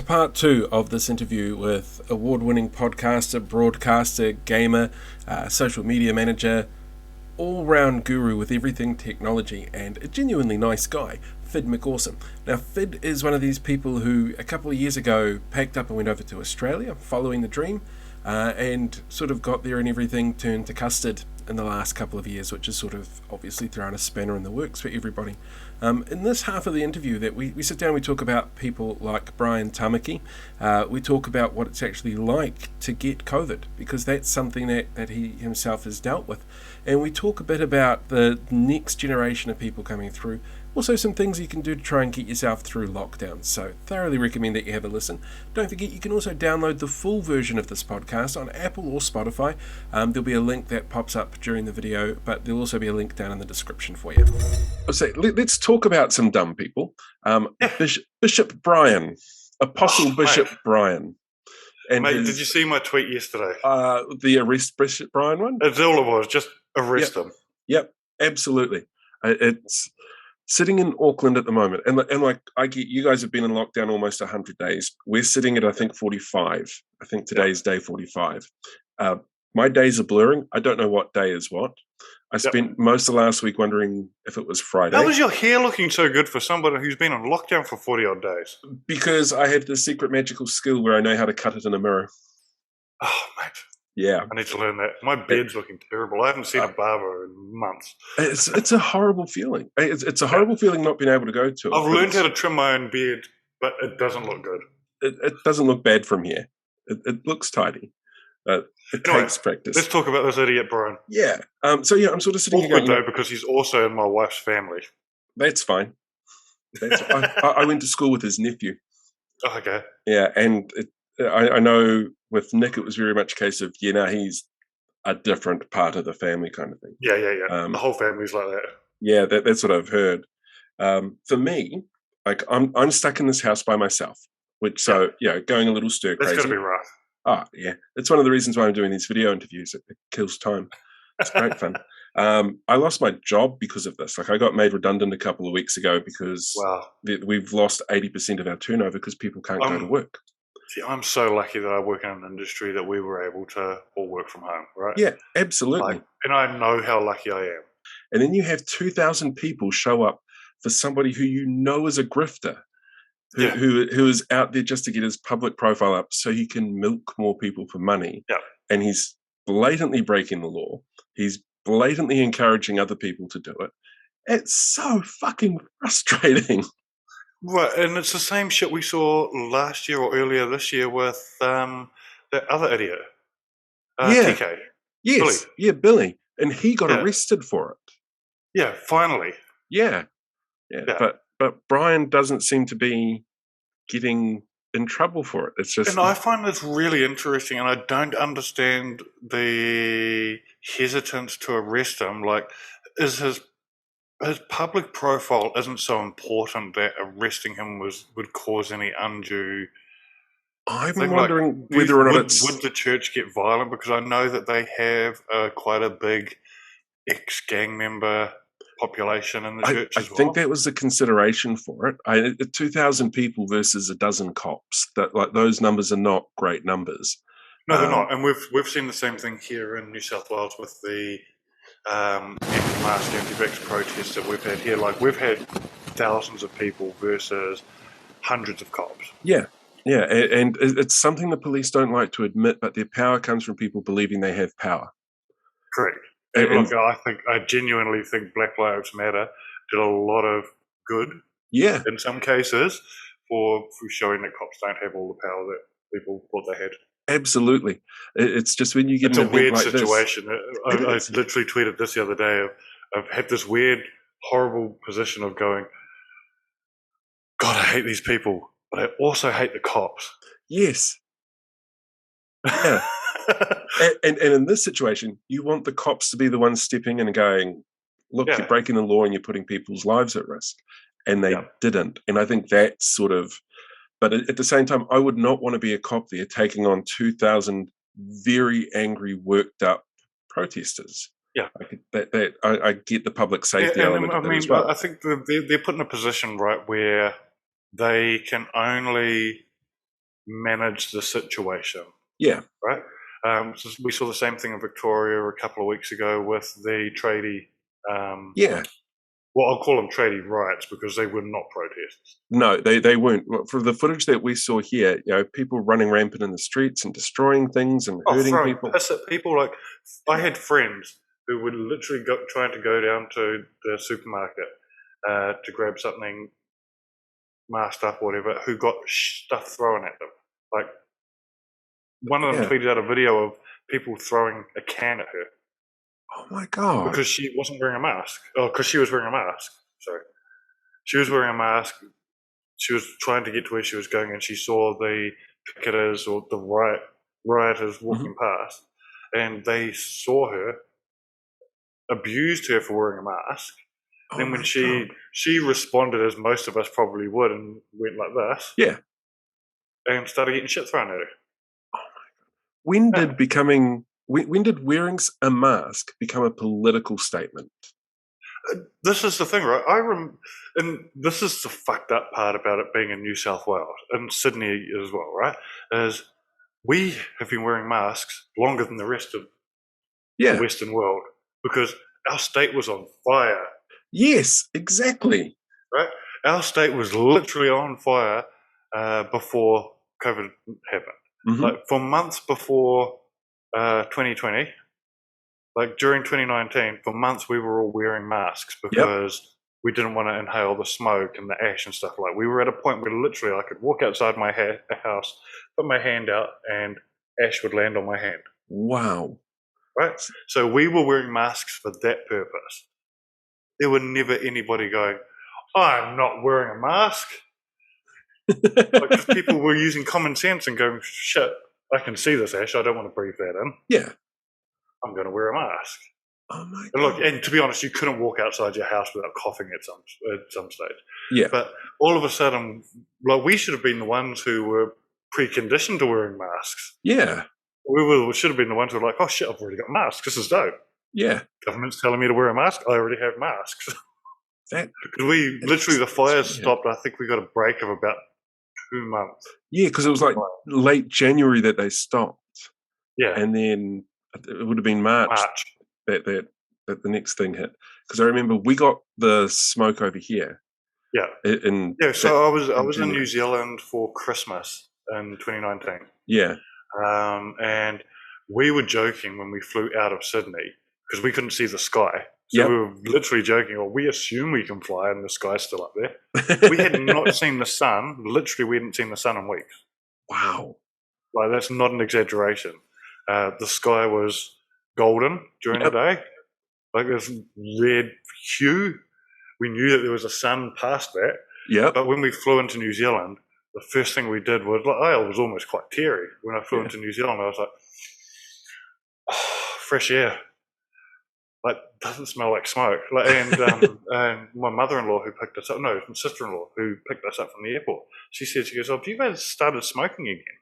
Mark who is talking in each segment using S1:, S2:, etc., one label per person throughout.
S1: to part two of this interview with award-winning podcaster, broadcaster, gamer, social media manager, all-round guru with everything technology, and a genuinely nice guy, Phid McAwesome. Now, Phid is one of these people who a couple of years ago packed up and went over to Australia, following the dream, and sort of got there and everything turned to custard in the last couple of years, which has sort of obviously thrown a spanner in the works for everybody. In this half of the interview that we sit down, we talk about people like Brian Tamaki. We talk about what it's actually like to get COVID, because that's something that he himself has dealt with. And we talk a bit about the next generation of people coming through. Also some things you can do to try and get yourself through lockdown. So thoroughly recommend that you have a listen. Don't forget you can also download the full version of this podcast on Apple or Spotify. There'll be a link that pops up during the video, but there'll also be a link down in the description for you. So let's talk about some dumb people. Bishop Brian, Apostle Bishop Brian.
S2: And mate, did you see my tweet yesterday?
S1: The arrest Bishop Brian one?
S2: That's all it was, just arrest him.
S1: Yep, absolutely. It's sitting in Auckland at the moment, and like I get, you guys have been in lockdown almost 100 days. We're sitting at, I think, 45. I think today's day 45. My days are blurring. I don't know what day is what. I spent most of last week wondering if it was Friday.
S2: How was your hair looking so good for somebody who's been on lockdown for 40-odd days?
S1: Because I had the secret magical skill where I know how to cut it in a mirror.
S2: Oh, mate.
S1: Yeah.
S2: I need to learn that. My beard's looking terrible. I haven't seen a barber in months.
S1: It's a horrible feeling. It's a horrible feeling not being able to go to it.
S2: I've learned how to trim my own beard, but it doesn't look good.
S1: It doesn't look bad from here. It looks tidy. It takes practice.
S2: Let's talk about this idiot, Brian.
S1: Yeah. I'm sort of sitting here going...
S2: though, because he's also in my wife's family.
S1: That's fine. I went to school with his nephew.
S2: Oh, okay.
S1: Yeah, and I know with Nick it was very much a case of, he's a different part of the family kind of thing.
S2: Yeah. The whole family's like that.
S1: Yeah, that's what I've heard. For me, like I'm stuck in this house by myself, which going a little stir crazy.
S2: That's going to be rough.
S1: Oh, yeah. It's one of the reasons why I'm doing these video interviews. It kills time. It's great fun. I lost my job because of this. Like, I got made redundant a couple of weeks ago because we've lost 80% of our turnover because people can't go to work.
S2: See, I'm so lucky that I work in an industry that we were able to all work from home, right?
S1: Yeah, absolutely.
S2: And I know how lucky I am.
S1: And then you have 2,000 people show up for somebody who you know is a grifter. Who is out there just to get his public profile up so he can milk more people for money.
S2: Yeah.
S1: And he's blatantly breaking the law. He's blatantly encouraging other people to do it. It's so fucking frustrating.
S2: Right, and it's the same shit we saw last year or earlier this year with that other idiot, TK.
S1: Yes,
S2: Billy.
S1: Yeah, Billy. And he got arrested for it.
S2: Yeah, finally.
S1: Yeah. But Brian doesn't seem to be getting in trouble for it. It's just...
S2: And I find this really interesting, and I don't understand the hesitance to arrest him. Like, is his public profile isn't so important that arresting him would cause any undue...
S1: I'm wondering whether or not
S2: would the church get violent? Because I know that they have quite a big ex-gang member population in the church as well.
S1: I think that was the consideration for it. 2,000 people versus a dozen cops. Those numbers are not great numbers.
S2: No, they're not. And we've seen the same thing here in New South Wales with the anti-mask, anti-vax protests that we've had here. Like, we've had thousands of people versus hundreds of cops.
S1: Yeah, and it's something the police don't like to admit, but their power comes from people believing they have power.
S2: Correct. And look, I genuinely think Black Lives Matter did a lot of good.
S1: Yeah.
S2: In some cases, for showing that cops don't have all the power that people thought they had.
S1: Absolutely. It's just when you get
S2: in a weird situation. I literally tweeted this the other day. I've had this weird, horrible position of going, God, I hate these people, but I also hate the cops.
S1: Yes. Yeah. And in this situation, you want the cops to be the ones stepping in and going, look, you're breaking the law and you're putting people's lives at risk. And they didn't. And I think that's sort of... But at the same time, I would not want to be a cop there taking on 2,000 very angry, worked up protesters.
S2: Yeah.
S1: I get the public safety element of that as well.
S2: I think they're put in a position, right, where they can only manage the situation,
S1: Yeah.
S2: right? So we saw the same thing in Victoria a couple of weeks ago with the tradie.
S1: Yeah.
S2: Well, I'll call them tradie riots because they were not protests.
S1: No, they weren't. For the footage that we saw here, people running rampant in the streets and destroying things and hurting
S2: Throwing
S1: people.
S2: piss at people. Like, I had friends who were literally trying to go down to the supermarket to grab something masked up or whatever, who got stuff thrown at them. Like, one of them tweeted out a video of people throwing a can at her.
S1: Oh my God.
S2: Because she wasn't wearing a mask. Oh, because she was wearing a mask. Sorry. She was wearing a mask. She was trying to get to where she was going, and she saw the picketers or the rioters walking past, and they saw her, abused her for wearing a mask. Then when she responded, as most of us probably would, and went like this.
S1: Yeah.
S2: And started getting shit thrown at her.
S1: Oh my God. When did wearing a mask become a political statement?
S2: This is the thing, right? And this is the fucked up part about it being in New South Wales and Sydney as well, right? Is we have been wearing masks longer than the rest of the Western world because our state was on fire.
S1: Yes, exactly.
S2: Right? Our state was literally on fire before COVID happened. Like, for months before 2020, like during 2019, for months we were all wearing masks because we didn't want to inhale the smoke and the ash and stuff. Like, we were at a point where literally I could walk outside my house, put my hand out, and ash would land on my hand.
S1: Wow.
S2: Right? So we were wearing masks for that purpose. There were never anybody going, I'm not wearing a mask. Because people were using common sense and going, shit, I can see this ash, I don't want to breathe that in.
S1: Yeah.
S2: I'm going to wear a mask.
S1: Oh my God.
S2: And look, and to be honest, you couldn't walk outside your house without coughing at some stage.
S1: Yeah.
S2: But all of a sudden, like, we should have been the ones who were preconditioned to wearing masks.
S1: Yeah.
S2: We should have been the ones who were like, oh shit, I've already got masks. This is dope.
S1: Yeah.
S2: Government's telling me to wear a mask. I already have masks. Because the fires stopped. I think we got a break of about 2 months.
S1: Yeah, because it was like late January that they stopped.
S2: Yeah.
S1: And then it would have been March. That the next thing hit. Because I remember we got the smoke over here.
S2: Yeah. So I was in New Zealand for Christmas in 2019.
S1: Yeah.
S2: And we were joking when we flew out of Sydney because we couldn't see the sky. So we were literally joking, well, we assume we can fly and the sky's still up there. We had not seen the sun. Literally, we hadn't seen the sun in weeks.
S1: Wow.
S2: Like, that's not an exaggeration. The sky was golden during the day, like this red hue. We knew that there was a sun past that.
S1: Yeah.
S2: But when we flew into New Zealand, the first thing we did was, like, I was almost quite teary when I flew into New Zealand. I was like, oh, fresh air. Like, doesn't smell like smoke. Like, and my mother-in-law who picked us up, my sister-in-law who picked us up from the airport, she goes, oh, have you guys started smoking again?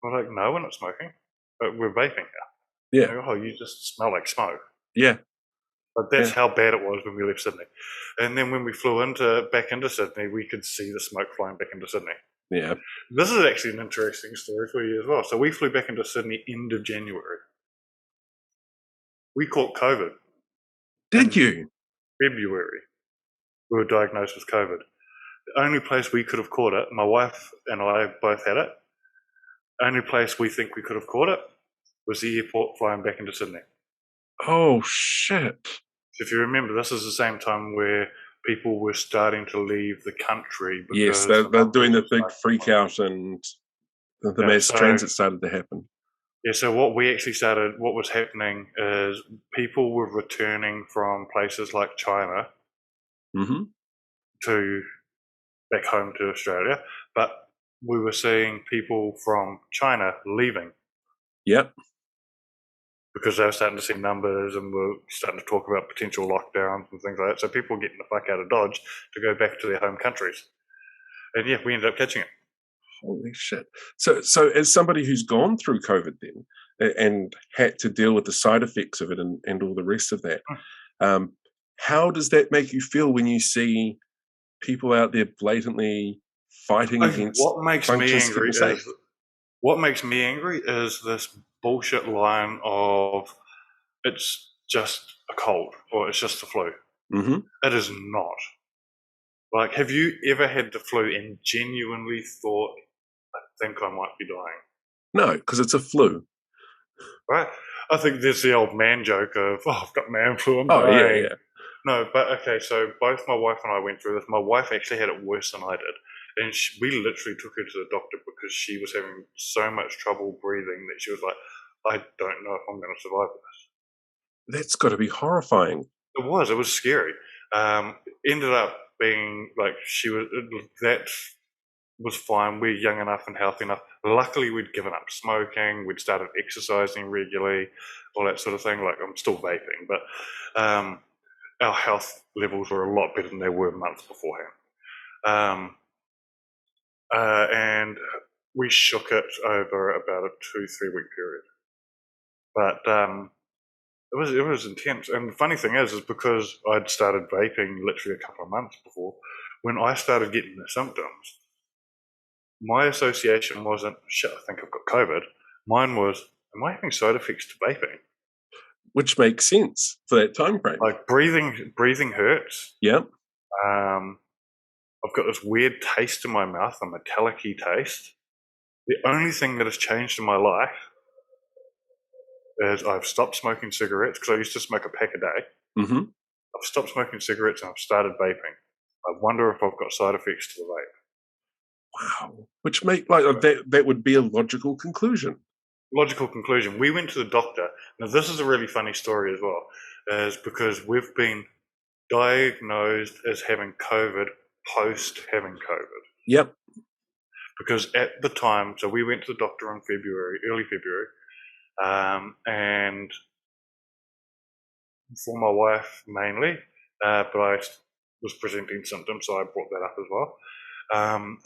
S2: We're like, no, we're not smoking. But we're vaping now.
S1: Yeah.
S2: Go, oh, you just smell like smoke.
S1: Yeah.
S2: But that's how bad it was when we left Sydney. And then when we flew back into Sydney, we could see the smoke flying back into Sydney.
S1: Yeah.
S2: This is actually an interesting story for you as well. So we flew back into Sydney end of January. We caught COVID.
S1: Did you?
S2: February. We were diagnosed with COVID. The only place we could have caught it, my wife and I both had it, only place we think we could have caught it was the airport flying back into Sydney.
S1: Oh, shit.
S2: So if you remember, this is the same time where people were starting to leave the country.
S1: Yes, they're doing the big freak out and the mass transit started to happen.
S2: Yeah, so what was happening is people were returning from places like China to back home to Australia, but we were seeing people from China leaving.
S1: Yep.
S2: Because they were starting to see numbers and were starting to talk about potential lockdowns and things like that. So people were getting the fuck out of Dodge to go back to their home countries. And yeah, we ended up catching it.
S1: Holy shit. So as somebody who's gone through COVID then and had to deal with the side effects of it and all the rest of that, how does that make you feel when you see people out there blatantly fighting against functions to keep them safe.
S2: What makes me angry is this bullshit line of it's just a cold or it's just the flu.
S1: Mm-hmm.
S2: It is not. Like, have you ever had the flu and genuinely thought, I think I might be dying?
S1: No, because it's a flu.
S2: Right? I think there's the old man joke of, oh, I've got man flu, I'm
S1: Oh,
S2: dying.
S1: yeah.
S2: No, but okay, so both my wife and I went through this. My wife actually had it worse than I did. And we literally took her to the doctor because she was having so much trouble breathing that she was like, I don't know if I'm going to survive this.
S1: That's got to be horrifying.
S2: It was scary. Ended up being like that was fine. We're young enough and healthy enough. Luckily, we'd given up smoking. We'd started exercising regularly, all that sort of thing. Like, I'm still vaping, but our health levels were a lot better than they were months beforehand. And we shook it over about a 2-3 week period. But it was intense. And the funny thing is because I'd started vaping literally a couple of months before, when I started getting the symptoms, my association wasn't, shit, I think I've got COVID. Mine was, am I having side effects to vaping?
S1: Which makes sense for that time frame.
S2: Like breathing hurts.
S1: Yep.
S2: I've got this weird taste in my mouth, a metallic-y taste. The only thing that has changed in my life is I've stopped smoking cigarettes because I used to smoke a pack a day.
S1: Mm-hmm.
S2: I've stopped smoking cigarettes and I've started vaping. I wonder if I've got side effects to the vape.
S1: Wow. Which that would be a logical conclusion.
S2: Logical conclusion. We went to the doctor. Now, this is a really funny story as well, is because we've been diagnosed as having COVID post having COVID.
S1: Yep.
S2: Because at the time, so we went to the doctor in early February, and for my wife mainly, but I was presenting symptoms, so I brought that up as well.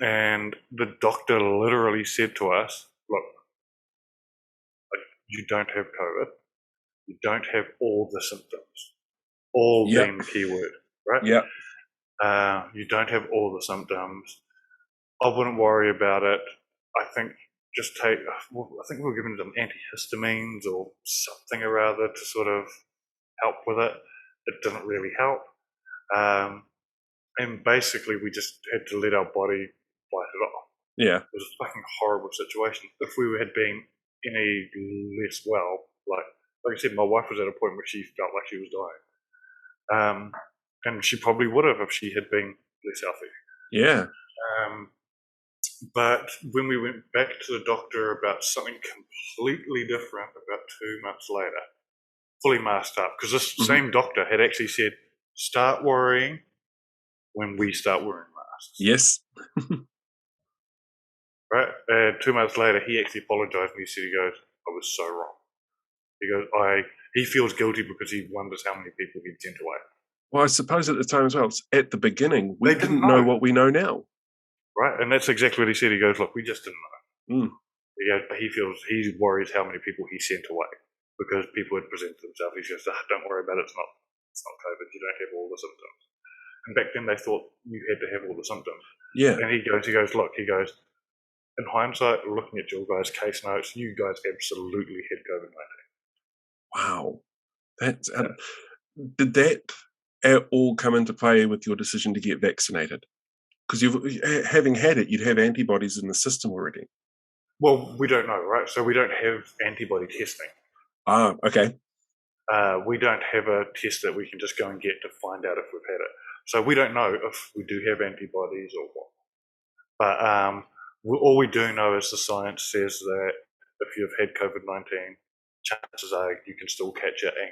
S2: And the doctor literally said to us, look, you don't have COVID. You don't have all the symptoms. All being the key word, right?
S1: Yeah.
S2: You don't have all the symptoms. I wouldn't worry about it. I think just I think we were given some antihistamines or something or other to sort of help with it. It didn't really help. And basically we just had to let our body fight it off.
S1: Yeah.
S2: It was a fucking horrible situation. If we had been any less well, like I said, my wife was at a point where she felt like she was dying. And she probably would have if she had been less healthy.
S1: Yeah.
S2: But when we went back to the doctor about something completely different about 2 months later, fully masked up, because this same doctor had actually said, start worrying when we start wearing masks.
S1: Yes.
S2: Right? And 2 months later, he actually apologized and he said, I was so wrong. He goes, he feels guilty because he wonders how many people he'd sent away.
S1: Well, I suppose at the time as well, at the beginning, we didn't know what we know now.
S2: Right, and that's exactly what he said. He goes, look, we just didn't know.
S1: Mm.
S2: He worries how many people he sent away because people had presented themselves. He goes, don't worry about it. It's not COVID. You don't have all the symptoms. And back then they thought you had to have all the symptoms.
S1: Yeah.
S2: And he goes, in hindsight, looking at your guys' case notes, you guys absolutely had COVID-19.
S1: Wow. That's did that at all come into play with your decision to get vaccinated? Because having had it, you'd have antibodies in the system already.
S2: Well, we don't know, right? So we don't have antibody testing.
S1: Ah, okay.
S2: We don't have a test that we can just go and get to find out if we've had it. So we don't know if we do have antibodies or what. But all we do know is the science says that if you've had COVID-19, chances are you can still catch it and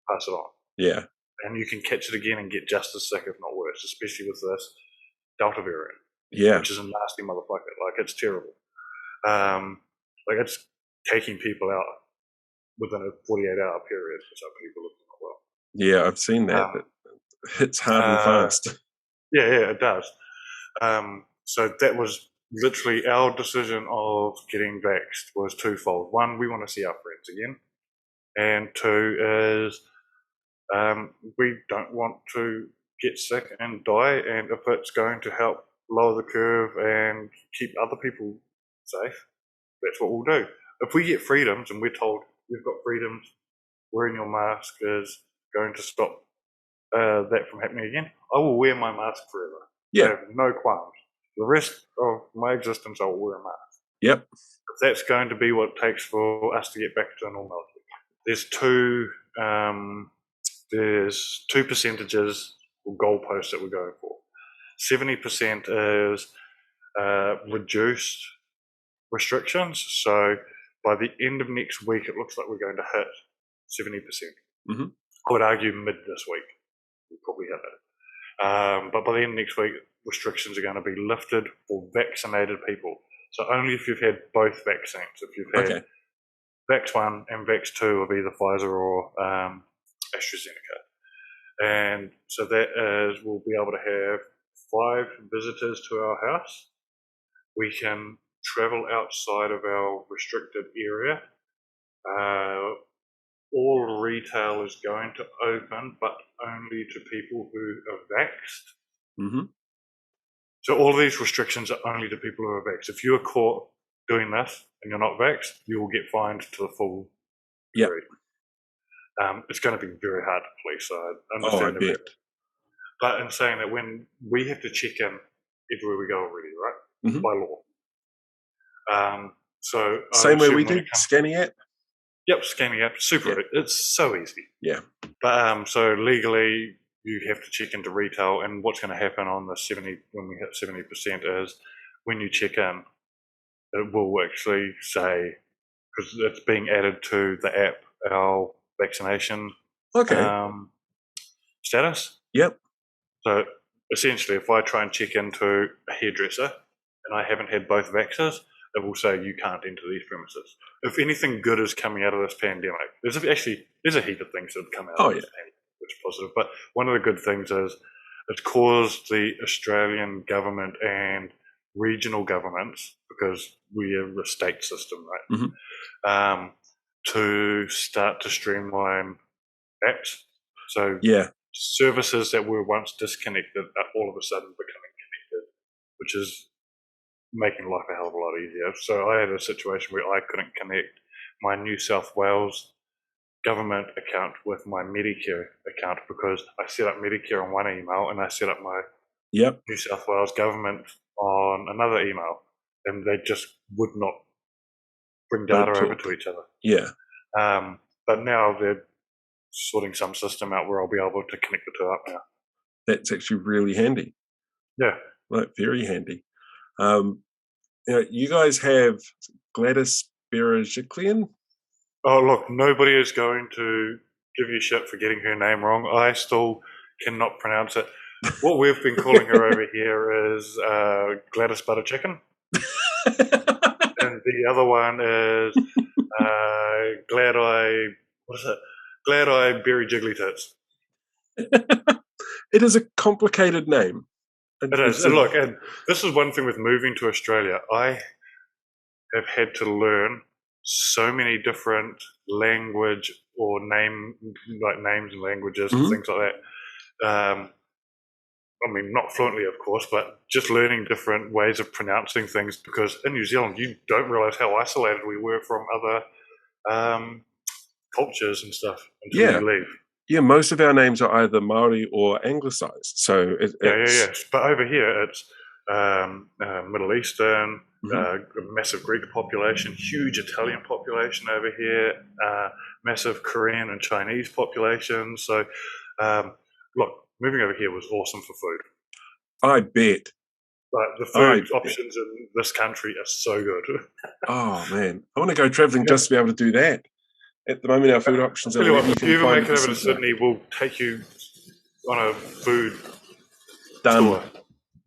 S2: pass it on.
S1: Yeah.
S2: And you can catch it again and get just as sick, if not worse, especially with this Delta variant.
S1: Yeah.
S2: Which is a nasty motherfucker. Like, it's terrible. Like, it's taking people out within a 48-hour period for some people if not well.
S1: Yeah, I've seen that. It hits hard and fast.
S2: Yeah, it does. So that was literally our decision of getting vaxxed was twofold. One, we want to see our friends again. And two is we don't want to get sick and die. And if it's going to help lower the curve and keep other people safe, that's what we'll do. If we get freedoms and we're told we've got freedoms, wearing your mask is going to stop that from happening again, I will wear my mask forever.
S1: Yeah.
S2: I have no qualms. The rest of my existence, I will wear a mask.
S1: Yep.
S2: If that's going to be what it takes for us to get back to normality. There's two percentages or goalposts that we're going for. 70% is reduced restrictions. So by the end of next week, it looks like we're going to hit 70%.
S1: Mm-hmm.
S2: I would argue mid this week, we'll probably hit it. But by the end of next week, restrictions are going to be lifted for vaccinated people. So only if you've had both vaccines. If you've had Vax 1 and Vax 2 of either Pfizer or AstraZeneca. And so that is, we'll be able to have 5 visitors to our house. We can travel outside of our restricted area. All retail is going to open, but only to people who are vaxxed.
S1: Mm-hmm.
S2: So all of these restrictions are only to people who are vaxxed. If you are caught doing this and you're not vaxxed, you will get fined to the full degree. It's going to be very hard to police, so I understand that. But in saying that, when we have to check in everywhere we go already, right?
S1: Mm-hmm.
S2: By law. So
S1: same way we do, scanning app?
S2: Yep, scanning app, super. It's so easy.
S1: Yeah.
S2: But so legally, you have to check into retail, and what's going to happen on the 70 when we hit 70% is when you check in, it will actually say, because it's being added to the app, our vaccination status.
S1: Yep.
S2: So essentially, if I try and check into a hairdresser and I haven't had both vaxxers, it will say you can't enter these premises. If anything good is coming out of this pandemic, there's a heap of things that have come out of this pandemic, which is positive. But one of the good things is it's caused the Australian government and regional governments, because we are a state system, right?
S1: Mm-hmm.
S2: To start to streamline apps. So services that were once disconnected are all of a sudden becoming connected, which is making life a hell of a lot easier. So I had a situation where I couldn't connect my New South Wales government account with my Medicare account because I set up Medicare on one email and I set up my New South Wales government on another email, and they just would not bring data over to each other.
S1: Yeah.
S2: But now they're sorting some system out where I'll be able to connect the two up now.
S1: That's actually really handy.
S2: Yeah.
S1: Like, very handy. You guys have Gladys Berejiklian.
S2: Oh, look, nobody is going to give you shit for getting her name wrong. I still cannot pronounce it. What we've been calling her over here is Gladys Butter Chicken. And the other one is Glad I Berry Jiggly Tits.
S1: It is a complicated name.
S2: It is. And look, and this is one thing with moving to Australia. I have had to learn so many different language or names and languages and things like that. I mean, not fluently, of course, but just learning different ways of pronouncing things, because in New Zealand, you don't realise how isolated we were from other cultures and stuff until you leave.
S1: Yeah, most of our names are either Maori or anglicised. So
S2: it's But over here, it's Middle Eastern, a massive Greek population, huge Italian population over here, massive Korean and Chinese population. So, look, moving over here was awesome for food.
S1: I bet.
S2: Like, the food options in this country are so good.
S1: Oh, man. I want to go travelling just to be able to do that. At the moment, our food options are...
S2: If you ever make it over to Sydney, we'll take you on a food tour.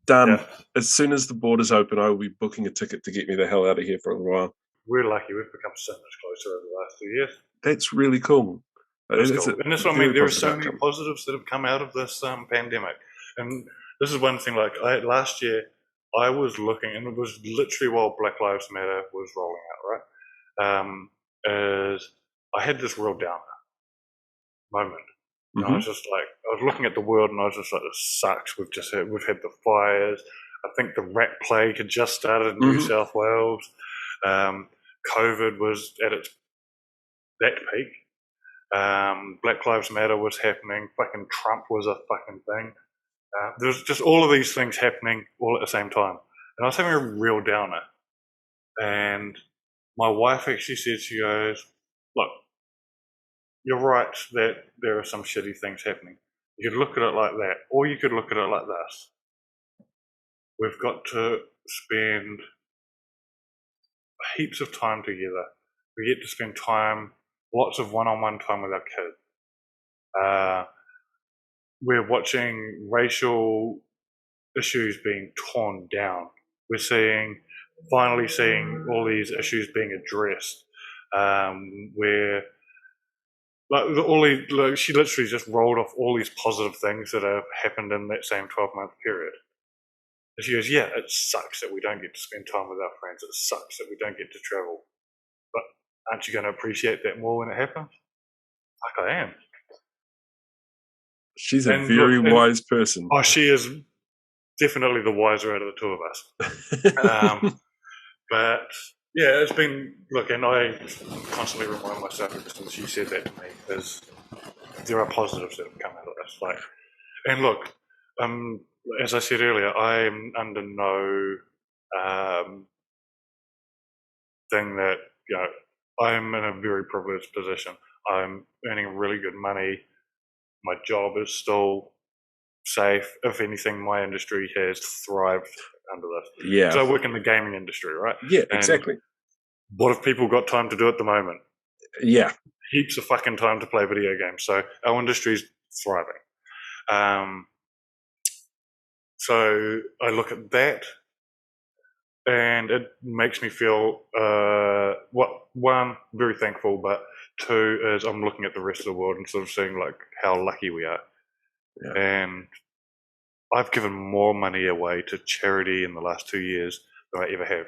S1: Done. Yeah. As soon as the borders open, I will be booking a ticket to get me the hell out of here for a while.
S2: We're lucky. We've become so much closer over the last 2 years.
S1: That's really cool.
S2: And that's what I mean. There are so many positives that have come out of this pandemic. And this is one thing, like last year, I was looking, and it was literally while Black Lives Matter was rolling out, right? I had this real downer moment. And I was just like, I was looking at the world and I was just like, this sucks. We've had the fires. I think the rat plague had just started in New South Wales. COVID was at that peak. Black Lives Matter was happening. Fucking Trump was a fucking thing. There's just all of these things happening all at the same time. And I was having a real downer. And my wife actually said, she goes, look, you're right that there are some shitty things happening. You could look at it like that, or you could look at it like this. We've got to spend heaps of time together. We get to spend time, lots of one-on-one time with our kids. We're watching racial issues being torn down. We're finally seeing all these issues being addressed. Where she literally just rolled off all these positive things that have happened in that same 12-month period. And she goes, yeah, it sucks that we don't get to spend time with our friends. It sucks that we don't get to travel. But aren't you going to appreciate that more when it happens? Like I am.
S1: She's a very wise person.
S2: Oh, she is definitely the wiser out of the two of us. But yeah, it's been, look, and I constantly remind myself ever since she said that to me, is there are positives that have come out of this. Like, and look, as I said earlier, I am under no thing that, you know, I'm in a very privileged position. I'm earning really good money. My job is still safe. If anything, my industry has thrived under this.
S1: Yeah.
S2: So I work in the gaming industry, right?
S1: Yeah, exactly.
S2: And what have people got time to do at the moment?
S1: Yeah.
S2: Heaps of fucking time to play video games. So our industry's thriving. So I look at that, and it makes me feel, one, very thankful, but two is I'm looking at the rest of the world and sort of seeing like how lucky we are. Yeah. And I've given more money away to charity in the last 2 years than I ever have.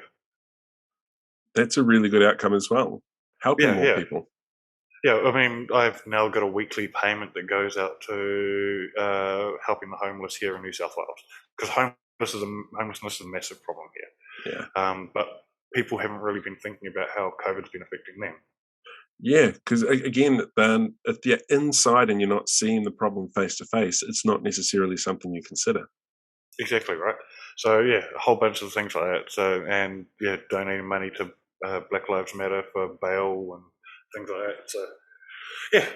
S1: That's a really good outcome as well. Helping more people.
S2: Yeah, I mean, I've now got a weekly payment that goes out to helping the homeless here in New South Wales, because homelessness is a massive problem here. Yeah. But people haven't really been thinking about how COVID's been affecting them.
S1: Yeah, because again, if you're inside and you're not seeing the problem face to face, it's not necessarily something you consider.
S2: Exactly right. So yeah, a whole bunch of things like that. So, and yeah, donating money to Black Lives Matter for bail and things like that. So yeah,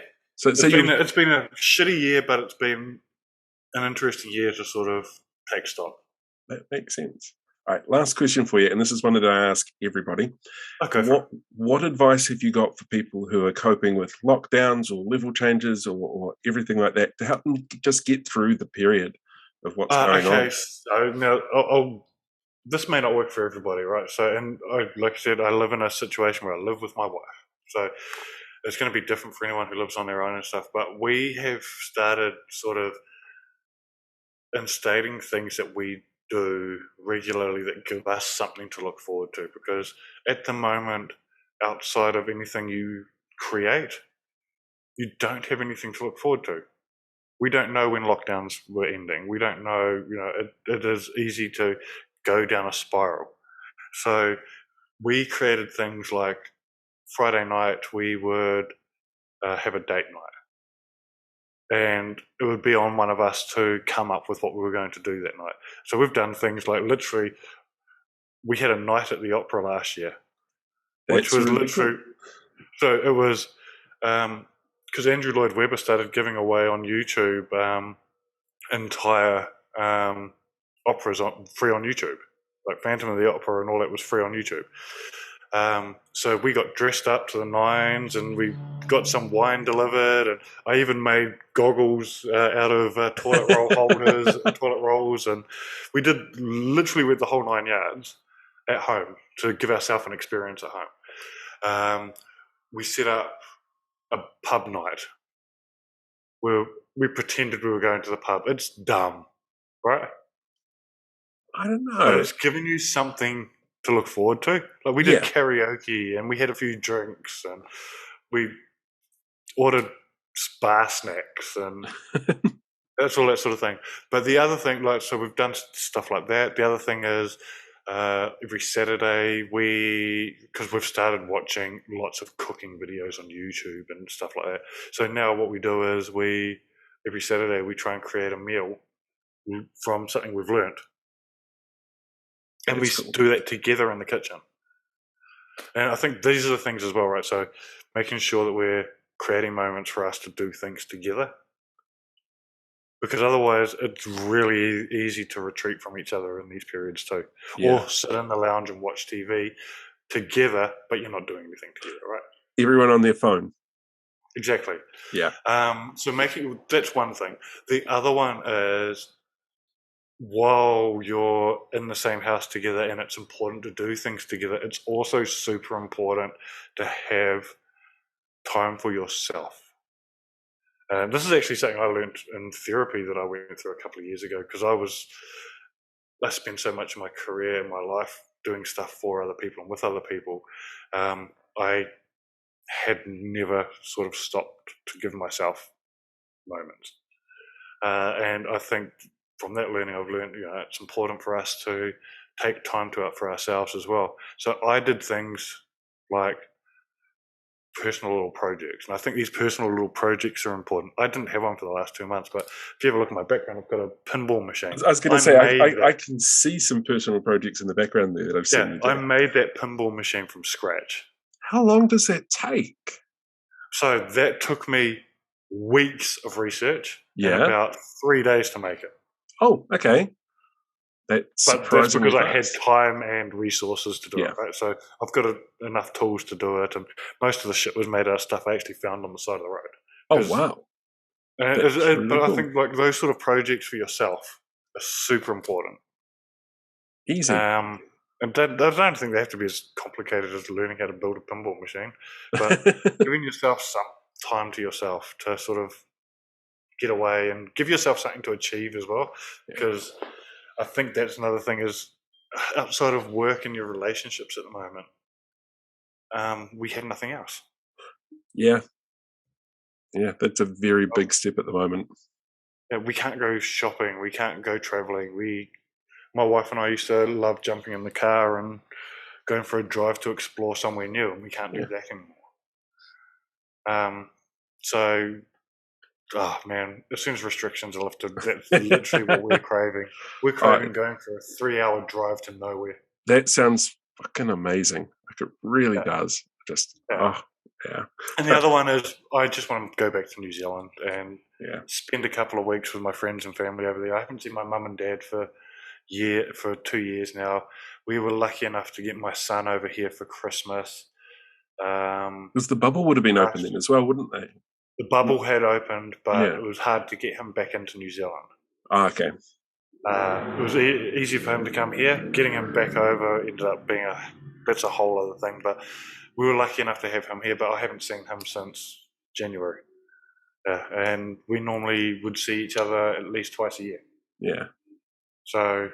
S2: it's been a shitty year, but it's been an interesting year to sort of take stock.
S1: That makes sense. All right, last question for you, and this is one that I ask everybody.
S2: Okay.
S1: What advice have you got for people who are coping with lockdowns or level changes or everything like that to help them just get through the period of what's going on?
S2: Okay, so now this may not work for everybody, right? So, and like I said, I live in a situation where I live with my wife, so it's going to be different for anyone who lives on their own and stuff. But we have started sort of instating things that we do regularly that give us something to look forward to, because at the moment, outside of anything you create, you don't have anything to look forward to. We don't know when lockdowns were ending. We don't know, it is easy to go down a spiral. So we created things like Friday night we would have a date night, and it would be on one of us to come up with what we were going to do that night. So we've done things like, literally, we had a night at the opera last year, which was really literally cool. So it was because Andrew Lloyd Webber started giving away on YouTube entire operas free on YouTube, like Phantom of the Opera and all that was free on YouTube. So we got dressed up to the nines, and we got some wine delivered, and I even made goggles out of toilet roll holders, toilet rolls, and we did literally with the whole 9 yards at home to give ourselves an experience at home. We set up a pub night where we pretended we were going to the pub. It's dumb, right?
S1: I don't know.
S2: But it's giving you something to look forward to. Like, we did karaoke, and we had a few drinks, and we ordered spa snacks, and That's all that sort of thing. But the other thing, like, so we've done stuff like that. The other thing is every Saturday because we've started watching lots of cooking videos on YouTube and stuff like that. So now what we do is every Saturday we try and create a meal from something we've learnt. And we
S1: Cool.
S2: do that together in the kitchen. And I think these are the things as well, right? So making sure that we're creating moments for us to do things together. Because otherwise it's really easy to retreat from each other in these periods too.
S1: Yeah.
S2: Or sit in the lounge and watch TV together, but you're not doing anything together, right?
S1: Everyone on their phone.
S2: Exactly.
S1: Yeah.
S2: So that's one thing. The other one is while you're in the same house together and it's important to do things together, it's also super important to have time for yourself. This is actually something I learned in therapy that I went through a couple of years ago because I spent so much of my career and my life doing stuff for other people and with other people. I had never sort of stopped to give myself moments. And I think from that learning, I've learned, it's important for us to take time for ourselves as well. So I did things like personal little projects. And I think these personal little projects are important. I didn't have one for the last 2 months, but if you have a look at my background, I've got a pinball machine.
S1: I was going to say, I can see some personal projects in the background there that I've seen you do.
S2: I made that pinball machine from scratch.
S1: How long does that take?
S2: So that took me weeks of research and
S1: Yeah.
S2: about 3 days to make it.
S1: Oh, okay. That's surprisingly
S2: because I had
S1: fast.
S2: time and resources to do it, right? So I've got enough tools to do it, and most of the shit was made out of stuff I actually found on the side of the road.
S1: Oh, wow.
S2: But I think like those sort of projects for yourself are super important.
S1: Easy.
S2: And I don't think they have to be as complicated as learning how to build a pinball machine, but giving yourself some time to yourself to sort of get away and give yourself something to achieve as well, because I think that's another thing is outside of work and your relationships at the moment, we have nothing else.
S1: Yeah, that's a very big step at the moment.
S2: We can't go shopping. We can't go traveling. My wife and I used to love jumping in the car and going for a drive to explore somewhere new, and we can't do that anymore. So, oh man, as soon as restrictions are lifted, that's literally what we're craving. We're craving going for a 3-hour drive to nowhere.
S1: That sounds fucking amazing. Like it really does. Just,
S2: And the other one is I just want to go back to New Zealand and spend a couple of weeks with my friends and family over there. I haven't seen my mum and dad for 2 years now. We were lucky enough to get my son over here for Christmas.
S1: Because the bubble would have been open then as well, wouldn't they?
S2: The bubble had opened, but it was hard to get him back into New Zealand.
S1: Oh, okay.
S2: It was easy for him to come here. Getting him back over ended up being that's a whole other thing. But we were lucky enough to have him here, but I haven't seen him since January. And we normally would see each other at least twice a year.
S1: Yeah.
S2: So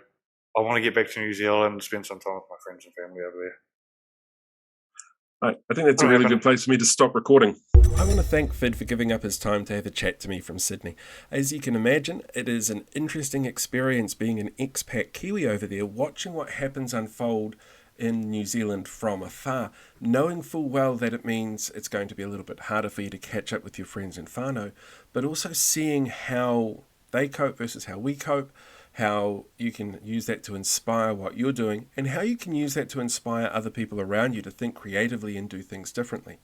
S2: I want to get back to New Zealand and spend some time with my friends and family over there.
S1: I think that's a really good place for me to stop recording. I want to thank Phid for giving up his time to have a chat to me from Sydney. As you can imagine, it is an interesting experience being an expat Kiwi over there, watching what happens unfold in New Zealand from afar, knowing full well that it means it's going to be a little bit harder for you to catch up with your friends in whanau, but also seeing how they cope versus how we cope, how you can use that to inspire what you're doing, and how you can use that to inspire other people around you to think creatively and do things differently.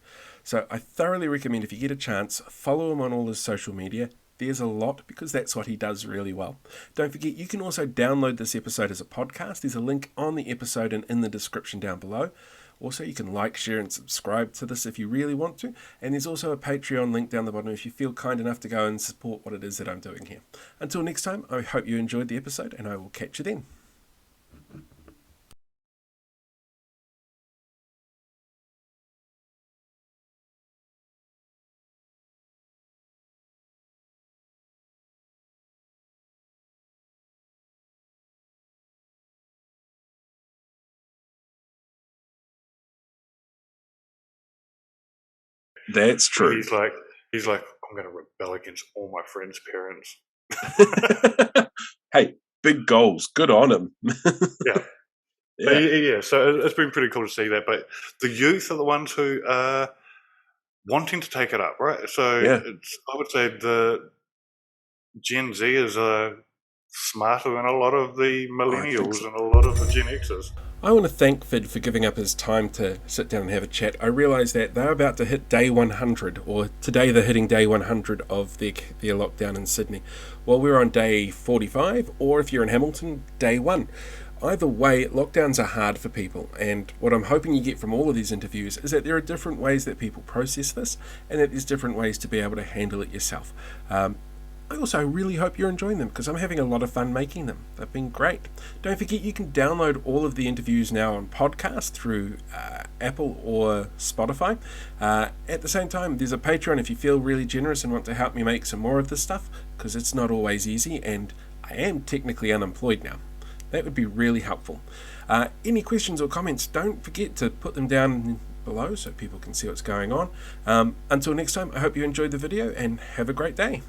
S1: So I thoroughly recommend, if you get a chance, follow him on all his social media. There's a lot, because that's what he does really well. Don't forget, you can also download this episode as a podcast. There's a link on the episode and in the description down below. Also, you can like, share, and subscribe to this if you really want to. And there's also a Patreon link down the bottom if you feel kind enough to go and support what it is that I'm doing here. Until next time, I hope you enjoyed the episode, and I will catch you then. That's true.
S2: He's like, I'm going to rebel against all my friends' parents.
S1: Hey, big goals. Good on him.
S2: Yeah.
S1: Yeah.
S2: So it's been pretty cool to see that. But the youth are the ones who are wanting to take it up, right? So
S1: Yeah.
S2: I would say the Gen Z is smarter than a lot of the
S1: I think
S2: millennials
S1: so.
S2: and a lot of the Gen Xers.
S1: I want to thank Phid for giving up his time to sit down and have a chat. I realise that they're about to hit day 100, or today they're hitting day 100 of their lockdown in Sydney. Well, we're on day 45, or if you're in Hamilton, day 1. Either way, lockdowns are hard for people, and what I'm hoping you get from all of these interviews is that there are different ways that people process this, and that there's different ways to be able to handle it yourself. I also really hope you're enjoying them because I'm having a lot of fun making them. They've been great. Don't forget you can download all of the interviews now on podcast through Apple or Spotify. At the same time, there's a Patreon if you feel really generous and want to help me make some more of this stuff, because it's not always easy and I am technically unemployed now. That would be really helpful. Any questions or comments, don't forget to put them down below so people can see what's going on. Until next time, I hope you enjoyed the video and have a great day.